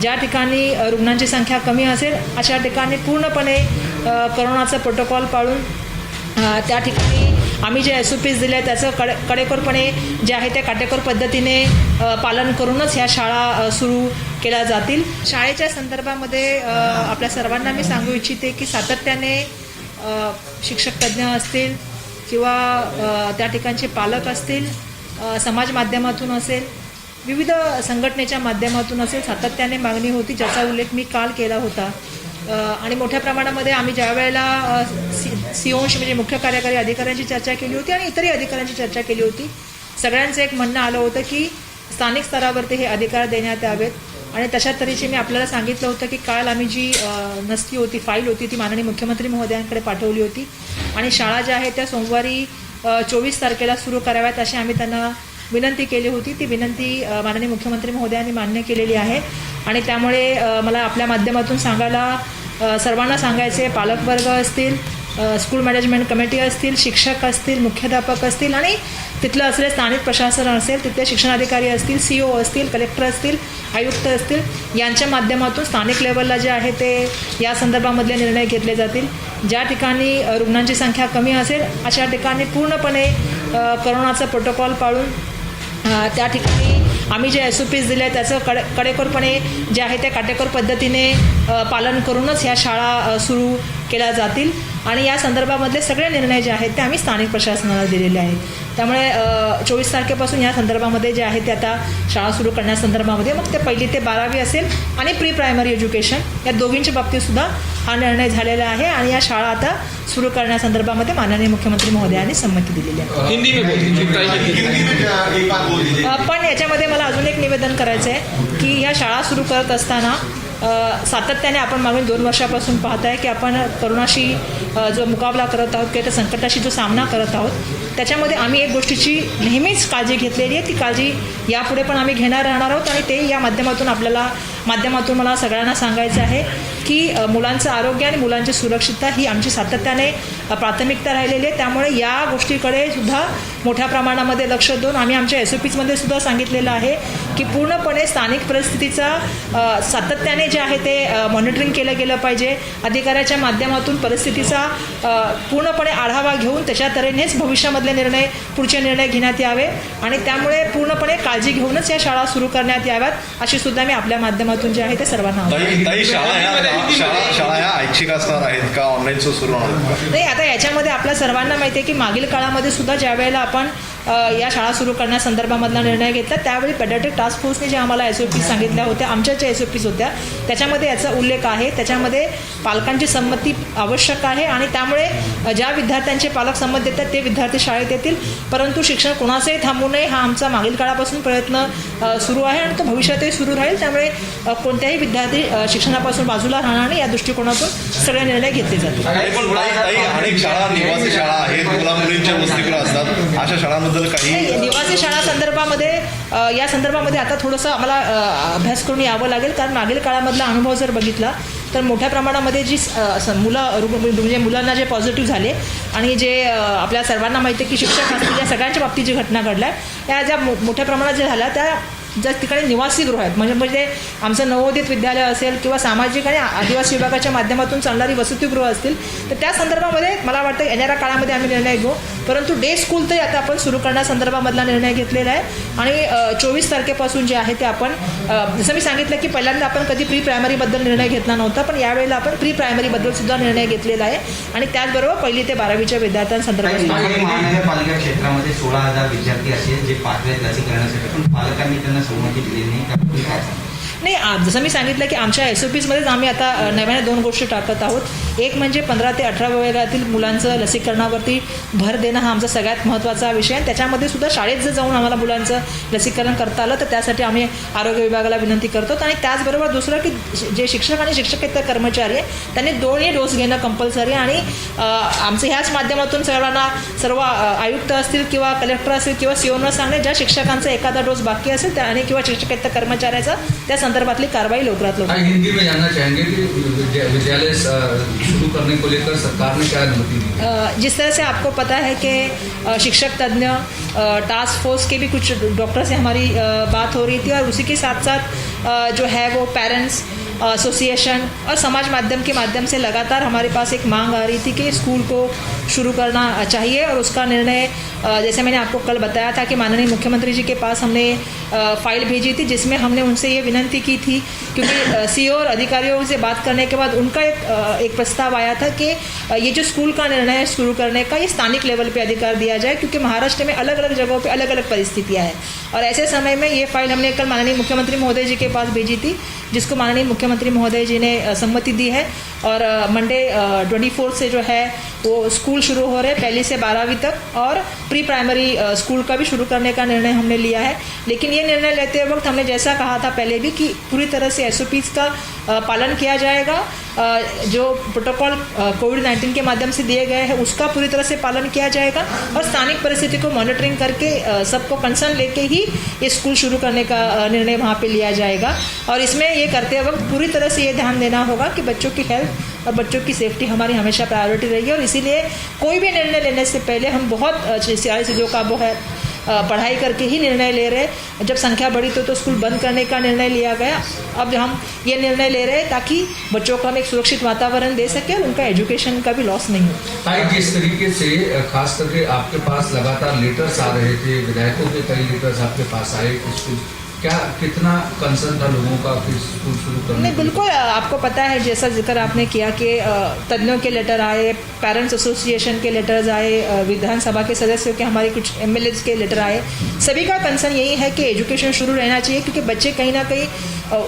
ज्या ठिकाणी रुग्णांची संख्या कमी असेल अशा ठिकाणी पूर्णपणे कोरोनाचा प्रोटोकॉल पाळून त्या ठिकाणी आम्ही जे SOPs दिले आहेत त्याचं कडेकोरपणे जे आहे ते काटेकोर पद्धतीने पालन करूनच ह्या शाळा सुरू केल्या जातील. शाळेच्या संदर्भामध्ये आपल्या सर्वांना मी सांगू इच्छिते की सातत्याने शिक्षक तज्ज्ञ असतील किंवा त्या ठिकाणचे पालक असतील, समाज माध्यमातून असेल, विविध संघटनेच्या माध्यमातून असेल, सातत्याने मागणी होती ज्याचा उल्लेख मी काल केला होता. आणि मोठ्या प्रमाणामध्ये आम्ही ज्या वेळेला CEOशी म्हणजे मुख्य कार्यकारी अधिकाऱ्यांची चर्चा केली होती आणि इतरही अधिकाऱ्यांची चर्चा केली होती, सगळ्यांचं एक म्हणणं आलं होतं की स्थानिक स्तरावरती हे अधिकार देण्यात यावेत. आणि तशा तऱ्हेची मी आपल्याला सांगितलं होतं की काल आम्ही जी नस्ती होती, फाईल होती, ती माननीय मुख्यमंत्री महोदयांकडे पाठवली होती आणि शाळा ज्या आहेत त्या सोमवारी 24 तारखेला सुरू कराव्यात अशी आम्ही त्यांना विनंती केली होती. ती विनंती माननीय मुख्यमंत्री महोदयांनी मान्य केलेली आहे आणि त्यामुळे मला आपल्या माध्यमातून सर्वांना सांगायचे, पालकवर्ग असतील, स्कूल मॅनेजमेंट कमिटी असतील, शिक्षक असतील, मुख्याध्यापक असतील आणि तिथलं असलेले स्थानिक प्रशासन असेल, तिथले शिक्षणाधिकारी असतील, CEO असतील, कलेक्टर असतील, आयुक्त असतील, यांच्या माध्यमातून स्थानिक लेवलला जे आहे ते या संदर्भामधले निर्णय घेतले जातील. ज्या ठिकाणी रुग्णांची संख्या कमी असेल अशा ठिकाणी पूर्णपणे कोरोनाचा प्रोटोकॉल पाळून त्या ठिकाणी आम्ही जे SOPs दिले आहेत त्याचं कडेकोरपणे जे आहे ते काटेकोर पद्धतीने पालन करूनच ह्या शाळा सुरू केल्या जातील आणि या संदर्भामधले सगळे निर्णय जे आहेत ते आम्ही स्थानिक प्रशासनाला दिलेले आहेत. त्यामुळे 24 तारखेपासून या संदर्भामध्ये जे आहे ते आता शाळा सुरू करण्यासंदर्भामध्ये मग ते 1ली ते 12वी असेल आणि प्री प्रायमरी एज्युकेशन या दोघींच्या बाबतीतसुद्धा हा निर्णय झालेला आहे आणि या शाळा आता सुरू करण्यासंदर्भामध्ये माननीय मुख्यमंत्री महोदयांनी संमती दिलेली आहे. पण याच्यामध्ये मला अजून एक निवेदन करायचं आहे की ह्या शाळा सुरू करत असताना सातत्याने आपण मागील 2 वर्षापासून पाहत आहे की आपण कोरोनाशी जो मुकाबला करत आहोत किंवा त्या संकटाशी जो सामना करत आहोत त्याच्यामध्ये आम्ही एक गोष्टीची नेहमीच काळजी घेतलेली आहे. ती काळजी यापुढे पण आम्ही घेणार राहणार आहोत आणि ते या माध्यमातून मला सगळ्यांना सांगायचं आहे की मुलांचं आरोग्य आणि मुलांची सुरक्षितता ही आमची सातत्याने प्राथमिकता राहिलेली आहे. त्यामुळे या गोष्टीकडे सुद्धा मोठ्या प्रमाणामध्ये लक्ष देऊन आम्ही आमच्या SOPsमध्ये सुद्धा सांगितलेलं आहे की पूर्णपणे स्थानिक परिस्थितीचा सातत्याने जे आहे ते मॉनिटरिंग केलं गेलं पाहिजे. अधिकाऱ्याच्या माध्यमातून परिस्थितीचा पूर्णपणे आढावा घेऊन त्याच्या तऱ्हेनेच भविष्यामधले पुढचे निर्णय घेण्यात यावे आणि त्यामुळे पूर्णपणे काळजी घेऊनच या शाळा सुरू करण्यात याव्यात अशी सुद्धा मी आपल्या माध्यमातून जे आहे ते सर्वांना शाळा ऐच्छिक असणार आहेत का, ऑनलाईन सुरू होणार नाही. आता याच्यामध्ये आपल्या सर्वांना माहिती आहे की मागील काळामध्ये सुद्धा ज्या वेळेला आपण या शाळा सुरू करण्यासंदर्भामधला निर्णय घेतला त्यावेळी पेडियाट्रिक टास्क फोर्सने जे आम्हाला SOPs सांगितल्या होत्या, आमच्या ज्या SOPs होत्या त्याच्यामध्ये याचा उल्लेख आहे. त्याच्यामध्ये पालकांची संमती आवश्यक आहे आणि त्यामुळे ज्या विद्यार्थ्यांचे पालक संमत देतात ते विद्यार्थी शाळेत येतील. परंतु शिक्षण कोणाचंही थांबू नये हा आमचा मागील काळापासून प्रयत्न सुरू आहे आणि तो भविष्यातही सुरू राहील. त्यामुळे कोणत्याही विद्यार्थी शिक्षणापासून बाजूला राहणार नाही या दृष्टिकोनातून सगळे निर्णय घेतले जातील. अनेक शाळा निवासी शाळा आहेत, मुला-मुलींच्या वसतिगृह असतात, अशा शाळांमध्ये निवासी शाळा संदर्भामध्ये या संदर्भामध्ये आता थोडंसं आम्हाला अभ्यास करून यावं लागेल कारण मागील काळामधला अनुभव जर बघितला तर मोठ्या प्रमाणामध्ये जी म्हणजे मुलांना जे पॉझिटिव्ह झाले आणि जे आपल्या सर्वांना माहिती आहे की शिक्षक असतील या सगळ्यांच्या बाबतीत जी घटना घडल्या या ज्या मोठ्या प्रमाणात ज्या झाल्या त्या ज्या ठिकाणी निवासी गृह आहेत म्हणजे आमचं नवोदित विद्यालय असेल किंवा सामाजिक आणि आदिवासी विभागाच्या माध्यमातून चालणारी वसतिगृह असतील तर त्या संदर्भामध्ये मला वाटतं येणाऱ्या काळामध्ये आम्ही निर्णय घेऊ. परंतु डे स्कूल तरी आता आपण सुरू करण्यासंदर्भामधला निर्णय घेतलेला आहे आणि 24 तारखेपासून जे आहे ते आपण जसं मी सांगितलं की पहिल्यांदा आपण कधी प्री प्रायमरीबद्दल निर्णय घेतला नव्हता पण यावेळेला आपण प्री प्रायमरीबद्दल सुद्धा निर्णय घेतलेला आहे आणि त्याचबरोबर 1ली ते 12वीच्या विद्यार्थ्यांसंदर्भात महानगरपालिका क्षेत्रामध्ये 16,000 विद्यार्थी असेल जे पात्र लसीकरणासाठी पण पालकांनी त्यांना संमती दिली नाही. जसं मी सांगितलं की आमच्या SOPsमध्येच आम्ही आता नव्याने 2 गोष्टी टाकत आहोत. एक म्हणजे 15 ते 18 वयोगटातील मुलांचं लसीकरणावरती भर देणं हा आमचा सगळ्यात महत्त्वाचा विषय आहे. त्याच्यामध्ये सुद्धा शाळेत जर जाऊन आम्हाला मुलांचं लसीकरण करता आलं तर त्यासाठी आम्ही आरोग्य विभागाला विनंती करतो आणि त्याचबरोबर दुसरं की जे शिक्षक आणि शिक्षकेतर कर्मचारी आहे त्यांनी 2ही डोस घेणं कंपल्सरी आणि आमचं ह्याच माध्यमातून सर्व आयुक्त असतील किंवा कलेक्टर असतील किंवा CEOना सांगणे ज्या शिक्षकांचा एखादा डोस बाकी असेल त्या आणि किंवा शिक्षकेतर कर्मचाऱ्याचा त्या संदर्भातली कारवाई लवकरात लवकर. हिंदी में जानना चाहेंगे कि विद्यालय शुरू करने को लेकर सरकार ने क्या अनुमति दी? जिस तरह से आपको पता है कि शिक्षक तज्ञ टास्क फोर्स के भी कुछ डॉक्टर से हमारी बात हो रही थी और उसी के साथ साथ जो है वो पेरेंट्स एसोसिएशन और समाज माध्यम के माध्यम से लगातार हमारे पास एक मांग आ रही थी कि स्कूल को शुरू करना चाहिए, और उसका निर्णय जैसे मैंने आपको कल बताया था कि माननीय मुख्यमंत्री जी के पास हमने फाइल भेजी थी, जिसमें हमने उनसे ये विनती की थी, क्योंकि सीओ और अधिकारियों से बात करने के बाद उनका एक प्रस्ताव आया था कि ये जो स्कूल का निर्णय है शुरू करने का, ये स्थानिक लेवल पे अधिकार दिया जाए, क्योंकि महाराष्ट्र में अलग अलग जगहों पे अलग अलग परिस्थितियां हैं। और ऐसे समय में ये फाइल हमने कल माननीय मुख्यमंत्री महोदय जी के पास भेजी थी, जिसको माननीय मुख्यमंत्री महोदय जी ने सम्मति दी है, और मंडे 24 से जो है वो स्कूल शुरू हो रहे हैं 1 से 12वीं तक, और प्री प्राइमरी स्कूल का भी शुरू करने का निर्णय हमने लिया है। लेकिन ये निर्णय लेते वक्त हमने जैसा कहा था पहले भी कि पूरी तरह से SOPs का पालन किया जाएगा, जो प्रोटोकॉल कोविड-19 के माध्यम से दिए गए हैं उसका पूरी तरह से पालन किया जाएगा, और स्थानिक परिस्थिति को मॉनिटरिंग करके सबको कंसर्न लेके ही ये स्कूल शुरू करने का निर्णय वहाँ पे लिया जाएगा। और इसमें ये करते वक्त पूरी तरह से ये ध्यान देना होगा कि बच्चों की हेल्थ और बच्चों की सेफ्टी हमारी हमेशा प्रायोरिटी रही है, और इसीलिए कोई भी निर्णय लेने से पहले हम बहुत सारी चीज़ों का वो है पढ़ाई करके ही निर्णय ले रहे। जब संख्या बढ़ी तो स्कूल बंद करने का निर्णय लिया गया, अब हम ये निर्णय ले रहे हैं ताकि बच्चों को हम एक सुरक्षित वातावरण दे सके और उनका एजुकेशन का भी लॉस नहीं हो। ताकि जिस तरीके से खास करके आपके पास लगातार लेटर्स आ रहे थे, विधायकों के कई लेटर्स आपके पास आए, क्या कितना कंसर्न था लोगों का कि स्कूल शुरू करने? नहीं, बिल्कुल आपको पता है, जैसा जिक्र आपने किया कि तज्ञों के लेटर आए, पेरेंट्स एसोसिएशन के लेटर्स आए, विधानसभा के सदस्यों के, हमारे कुछ MLAs के लेटर आए। सभी का कंसर्न यही है कि एजुकेशन शुरू रहना चाहिए, क्योंकि बच्चे कहीं ना कहीं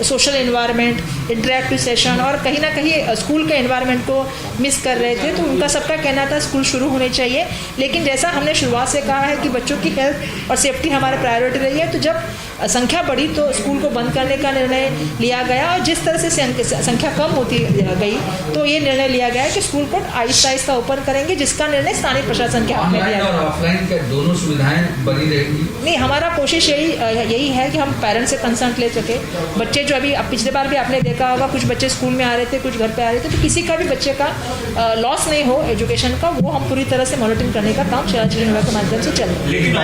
सोशल एनवायरनमेंट, इंटरेक्टिव सेशन और कहीं ना कहीं स्कूल के एनवायरनमेंट को मिस कर रहे थे। तो उनका सबका कहना था स्कूल शुरू होने चाहिए, लेकिन जैसा हमने शुरुआत से कहा है कि बच्चों की हेल्थ और सेफ्टी हमारे प्रायोरिटी रही है, तो जब संख्या बढ़ी तो स्कूल को बंद करने का निर्णय लिया गया, और जिस तरह से संख्या कम होती गई तो ये निर्णय लिया गया कि स्कूल को आहिस्ता आहिस्ता ओपन करेंगे, जिसका निर्णय स्थानीय प्रशासन के हाथ में दिया और ऑफलाइन के दोनों सुविधाएं बनी रहेंगी। नहीं, हमारा कोशिश यही है कि हम पेरेंट्स से कंसर्न ले सके। बच्चे जो अभी पिछले बार भी आपने देखा होगा, कुछ बच्चे स्कूल में आ रहे थे, कुछ घर पे आ रहे थे, तो किसी का भी बच्चे का लॉस नहीं हो एजुकेशन का, वो हम पूरी तरह से मॉनिटरिंग करने का काम शिक्षा विभाग के माध्यम से चल रहा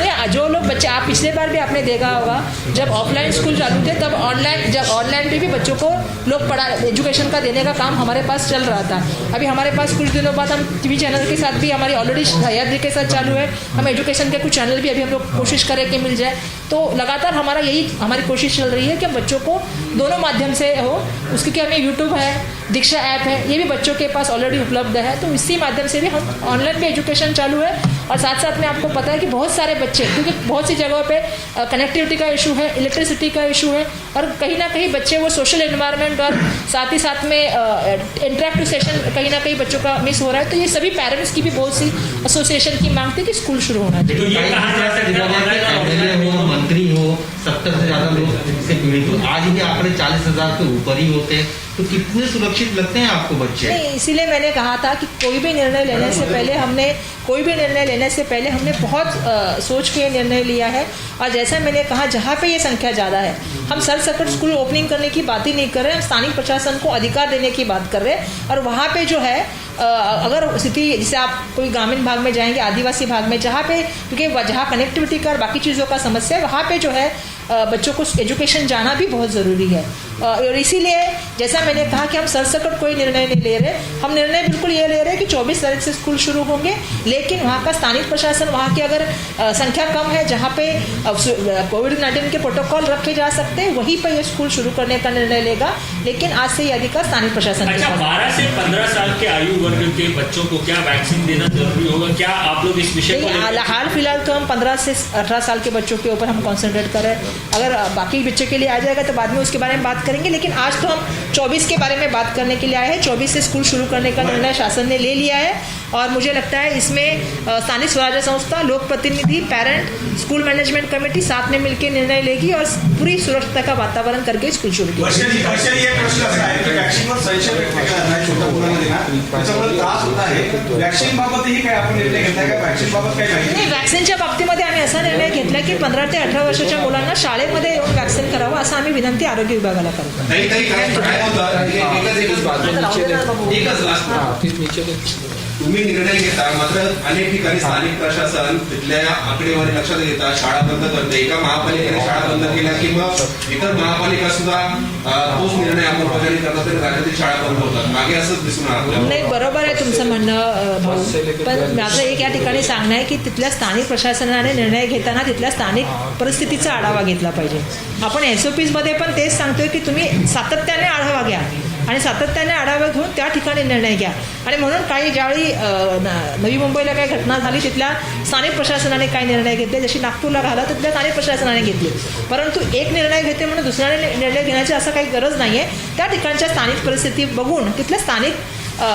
है। जो लोग बच्चे, आप पिछले बार भी आपने देखा होगा, जब ऑफलाइन स्कूल चालू थे तब ऑनलाइन पे भी बच्चों को लोग एजुकेशन का देने का काम हमारे पास चल रहा था। अभी हमारे पास कुछ दिनों बाद हम TV चैनल के साथ भी हमारी ऑलरेडी सह्याद्री के साथ चालू है, हम एजुकेशन के कुछ चैनल भी अभी हम लोग कोशिश करें कि मिल जाए। तो लगातार हमारी कोशिश चल रही है कि हम बच्चों को दोनों माध्यम से हो, उसके कि हमें यूट्यूब है, दीक्षा ऐप है, ये भी बच्चों के पास ऑलरेडी उपलब्ध है, तो इसी माध्यम से भी हम ऑनलाइन भी एजुकेशन चालू है। और साथ साथ में आपको पता है कि बहुत सारे बच्चे, क्योंकि बहुत सी जगहों पे कनेक्टिविटी का इशू है, इलेक्ट्रिसिटी का इशू है, और कहीं ना कहीं बच्चे वो सोशल एनवायरनमेंट और साथ में इंटरेक्टिव सेशन कहीं ना कहीं बच्चों का मिस हो रहा है। तो ये सभी पेरेंट्स की भी बहुत सी एसोसिएशन की मांग थी कि स्कूल शुरू होना चाहिए। तो ये कहा जा सकता है MLA हो, मंत्री हो, 70 से ज़्यादा लोग इससे पीड़ित हो, आज भी आंकड़े 40,000 के ऊपर ही होते हैं, तो कितने सुरक्षित लगते हैं आपको बच्चे? नहीं, इसीलिए मैंने कहा था कि कोई भी निर्णय लेने से पहले हमने बहुत सोच के निर्णय लिया है। और जैसा मैंने कहा, जहाँ पे ये संख्या ज़्यादा है, हम सरसकट स्कूल ओपनिंग करने की बात ही नहीं कर रहे हैं, हम स्थानीय प्रशासन को अधिकार देने की बात कर रहे हैं। और वहाँ पे जो है अगर स्थिति, जैसे आप कोई ग्रामीण भाग में जाएंगे, आदिवासी भाग में, जहाँ पे क्योंकि जहाँ कनेक्टिविटी का और बाकी चीज़ों का समस्या है, वहाँ पे जो है बच्चों को एजुकेशन जाना भी बहुत ज़रूरी है। और इसीलिए जैसा मैंने कहा कि हम सरसकट कोई निर्णय नहीं ले रहे, हम निर्णय बिल्कुल ये ले रहे हैं कि 24 तारीख से स्कूल शुरू होंगे, लेकिन वहाँ का स्थानीय प्रशासन, वहाँ की अगर संख्या कम है, जहाँ पे कोविड-19 के प्रोटोकॉल रखे जा सकते हैं, वहीं पर ये स्कूल शुरू करने का निर्णय लेगा। लेकिन आज से ये अधिकार स्थानीय प्रशासन। अच्छा, 12 से 15 साल के आयु वर्ग के बच्चों को क्या वैक्सीन देना जरूरी होगा? क्या आप लोग इस विषय को हाल फिलहाल तो हम 15 से 18 साल के बच्चों के ऊपर हम कॉन्सेंट्रेट कर रहे हैं। अगर बाकी बच्चों के लिए आ जाएगा तो बाद में उसके बारे में बात करेंगे, लेकिन आज तो हम 24 के बारे में बात करने के लिए आए हैं। 24 से स्कूल शुरू करने का निर्णय शासन ने ले लिया है, और मुझे लगता है इसमें स्थानीय स्वराज्य संस्था, लोक प्रतिनिधि, पेरेंट, स्कूल मैनेजमेंट कमेटी साथ में मिलकर निर्णय लेगी और पूरी सुरक्षित का वातावरण करके स्कूल शुरू किया। वॅक्सिनच्या बाबतीमध्ये आम्ही असा निर्णय घेतला की 15 ते 18 वर्षाच्या मुलांना शाळेमध्ये येऊन वॅक्सिन करावं, असं आम्ही विनंती आरोग्य विभागाला करतो. तुम्ही निर्णय घेता, मात्र अनेक ठिकाणी स्थानिक प्रशासन तिथल्या आकडेवारी लक्षात घेता शाळा बंद करते. एका महापालिकेने शाळा बंद केल्या की मग इतर महापालिका सुद्धा तोच निर्णय अंमलबजावणी करतात तरी राज्यातील शाळा बंद होतात. मागे असंच दिसून आलं आपल्याला. नाही, बरोबर आहे तुमचं म्हणणं भाऊ, पण माझं एक या ठिकाणी सांगणं आहे की तिथल्या स्थानिक प्रशासनाने निर्णय घेताना तिथल्या स्थानिक परिस्थितीचा आढावा घेतला पाहिजे. आपण SOPs मध्ये पण तेच सांगतोय की तुम्ही सातत्याने आढावा घ्या आणि सातत्याने आढावा घेऊन त्या ठिकाणी निर्णय घ्या. आणि म्हणून काही ज्यावेळी नवी मुंबईला काही घटना झाली तिथल्या स्थानिक प्रशासनाने काही निर्णय घेतले, जशी नागपूरला झाला तिथल्या स्थानिक प्रशासनाने घेतले. परंतु एक निर्णय घेते म्हणून दुसऱ्याने निर्णय घेण्याची असं काही गरज नाही आहे. त्या ठिकाणच्या स्थानिक परिस्थिती बघून तिथल्या स्थानिक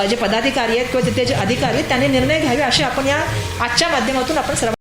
जे पदाधिकारी आहेत किंवा तिथले जे अधिकारी आहेत त्यांनी निर्णय घ्यावे असे आपण या आजच्या माध्यमातून आपण सर्व